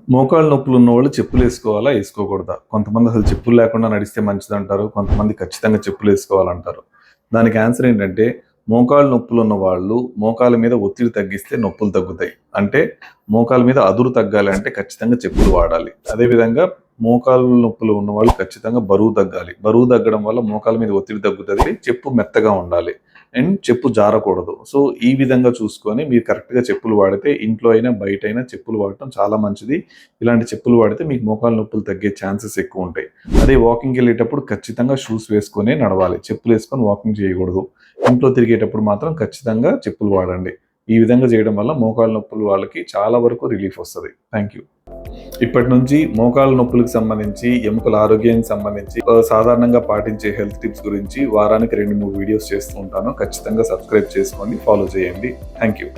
మోకాళ్ళ నొప్పులు ఉన్నవాళ్ళు చెప్పులు వేసుకోవాలా? వేసుకోకూడదా? కొంతమంది అసలు చెప్పులు లేకుండా నడిస్తే మంచిదంటారు. కొంతమంది ఖచ్చితంగా చెప్పులు వేసుకోవాలంటారు. దానికి ఆన్సర్ ఏంటంటే, మోకాళ్ళ నొప్పులు ఉన్న వాళ్ళు మోకాళ్ళ మీద ఒత్తిడి తగ్గిస్తే నొప్పులు తగ్గుతాయి. అంటే మోకాళ్ళ మీద అదురు తగ్గాలి అంటే ఖచ్చితంగా చెప్పులు వాడాలి. అదేవిధంగా మోకాళ్ళ నొప్పులు ఉన్నవాళ్ళు ఖచ్చితంగా బరువు తగ్గాలి. బరువు తగ్గడం వల్ల మోకాళ్ళ మీద ఒత్తిడి తగ్గుతది. చెప్పు మెత్తగా ఉండాలి. అండ్ చెప్పు జారకూడదు. సో, ఈ విధంగా చూసుకొని మీరు కరెక్ట్‌గా చెప్పులు వాడితే ఇంట్లో అయినా, బయటైనా చెప్పులు వాడటం చాలా మంచిది. ఇలాంటి చెప్పులు వాడితే మీకు మోకాళ్ళ నొప్పులు తగ్గే ఛాన్సెస్ ఎక్కువుంటాయి. అదే వాకింగ్‌కెళ్ళేటప్పుడు ఖచ్చితంగా షూస్ వేసుకొనే నడవాలి. చెప్పులేసుకొని వాకింగ్ చేయకూడదు. ఇంట్లో తిరిగేటప్పుడు మాత్రం ఖచ్చితంగా చెప్పులు వాడండి. ఈ విధంగా చేయడం వల్ల మోకాళ్ళ నొప్పులు వాళ్ళకి చాలా వరకు రిలీఫ్ వస్తది. Thank you. ఇప్పటి నుంచి మోకాళ్ళ నొప్పులకు సంబంధించి, ఎముకల ఆరోగ్యానికి సంబంధించి సాధారణంగా పాటించే హెల్త్ టిప్స్ గురించి వారానికి 2, 3 వీడియోస్ చేస్తూ ఉంటాను. ఖచ్చితంగా సబ్స్క్రైబ్ చేసుకోండి. ఫాలో చేయండి. Thank you.